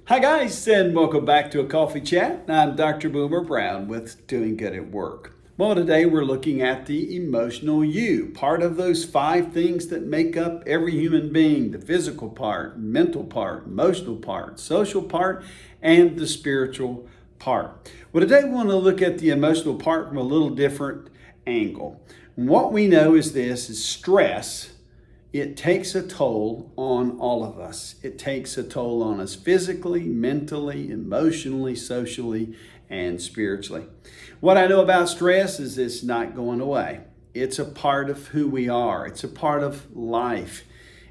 Hi guys, and welcome back to a coffee chat. I'm Dr. Boomer Brown with Doing Good at Work. Well, today we're looking at the emotional you, part of those 5 things that make up every human being: the physical part, mental part, emotional part, social part, and the spiritual part. Well, today we want to look at the emotional part from a little different angle. What we know is this is stress. It takes a toll on all of us. It takes a toll on us physically, mentally, emotionally, socially, and spiritually. What I know about stress is it's not going away. It's a part of who we are. It's a part of life.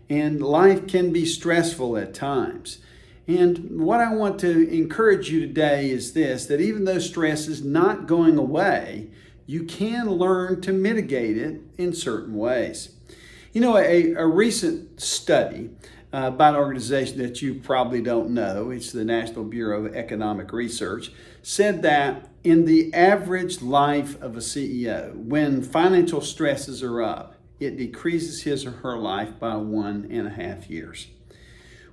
And life can be stressful at times. And what I want to encourage you today is this, that even though stress is not going away, you can learn to mitigate it in certain ways. You know, a recent study by an organization that you probably don't know, it's the National Bureau of Economic Research, said that in the average life of a CEO, when financial stresses are up, it decreases his or her life by 1.5 years.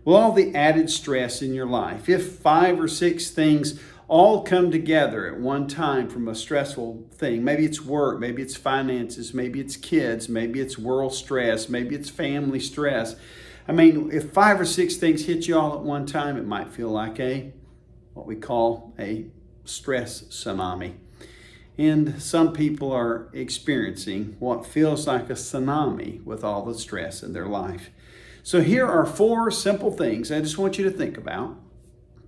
Well, all the added stress in your life, if 5 or 6 things all come together at one time from a stressful thing. Maybe it's work, maybe it's finances, maybe it's kids, maybe it's world stress, maybe it's family stress. I mean, if 5 or 6 things hit you all at one time, it might feel like what we call a stress tsunami. And some people are experiencing what feels like a tsunami with all the stress in their life. So here are 4 simple things I just want you to think about.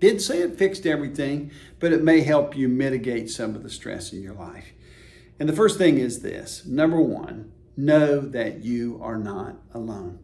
Didn't say it fixed everything, but it may help you mitigate some of the stress in your life. And the first thing is this. Number 1, know that you are not alone.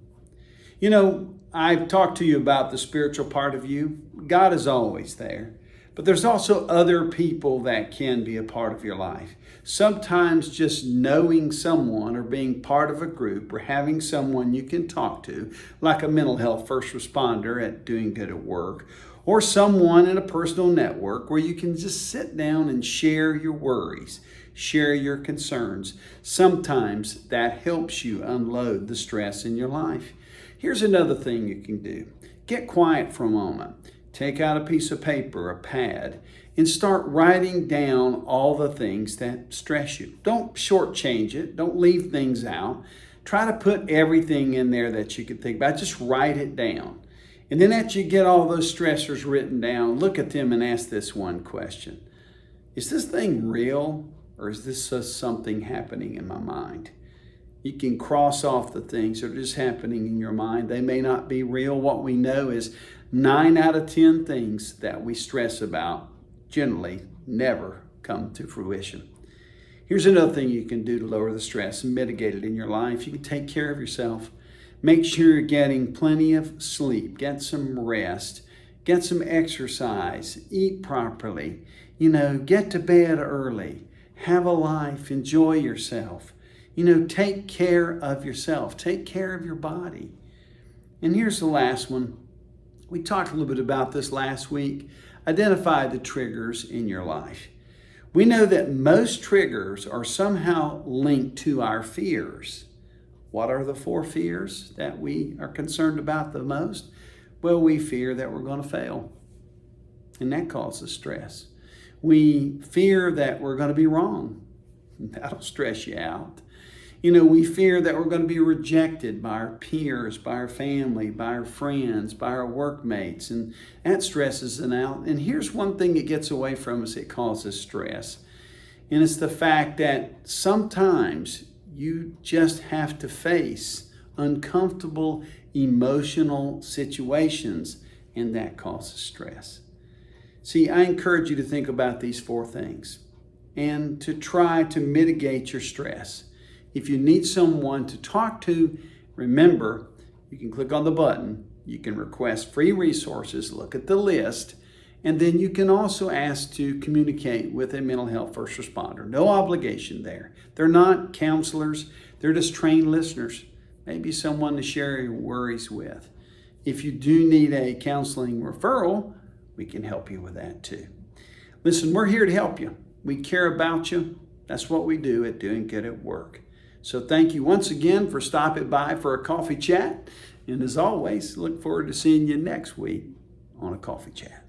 You know, I've talked to you about the spiritual part of you. God is always there. But there's also other people that can be a part of your life. Sometimes just knowing someone or being part of a group or having someone you can talk to, like a mental health first responder at Doing Good at Work, or someone in a personal network where you can just sit down and share your worries, share your concerns. Sometimes that helps you unload the stress in your life. Here's another thing you can do. Get quiet for a moment. Take out a piece of paper, a pad, and start writing down all the things that stress you. Don't shortchange it. Don't leave things out. Try to put everything in there that you can think about. Just write it down. And then after you get all those stressors written down, look at them and ask this one question. Is this thing real, or is this just something happening in my mind? You can cross off the things that are just happening in your mind. They may not be real. What we know is 9 out of 10 things that we stress about generally never come to fruition. Here's another thing you can do to lower the stress and mitigate it in your life. You can take care of yourself. Make sure you're getting plenty of sleep. Get some rest. Get some exercise. Eat properly. Get to bed early. Have a life. Enjoy yourself. Take care of yourself. Take care of your body. And here's the last one. We talked a little bit about this last week. Identify the triggers in your life. We know that most triggers are somehow linked to our fears. What are the 4 fears that we are concerned about the most? Well, we fear that we're going to fail, and that causes stress. We fear that we're going to be wrong. That'll stress you out. We fear that we're going to be rejected by our peers, by our family, by our friends, by our workmates, and that stresses us out. And here's one thing that gets away from us, it causes stress. And it's the fact that sometimes you just have to face uncomfortable emotional situations, and that causes stress. See, I encourage you to think about these 4 things and to try to mitigate your stress. If you need someone to talk to, remember, you can click on the button. You can request free resources, look at the list, and then you can also ask to communicate with a mental health first responder. No obligation there. They're not counselors. They're just trained listeners. Maybe someone to share your worries with. If you do need a counseling referral, we can help you with that too. Listen, we're here to help you. We care about you. That's what we do at Doing Good at Work. So thank you once again for stopping by for a coffee chat. And as always, look forward to seeing you next week on a coffee chat.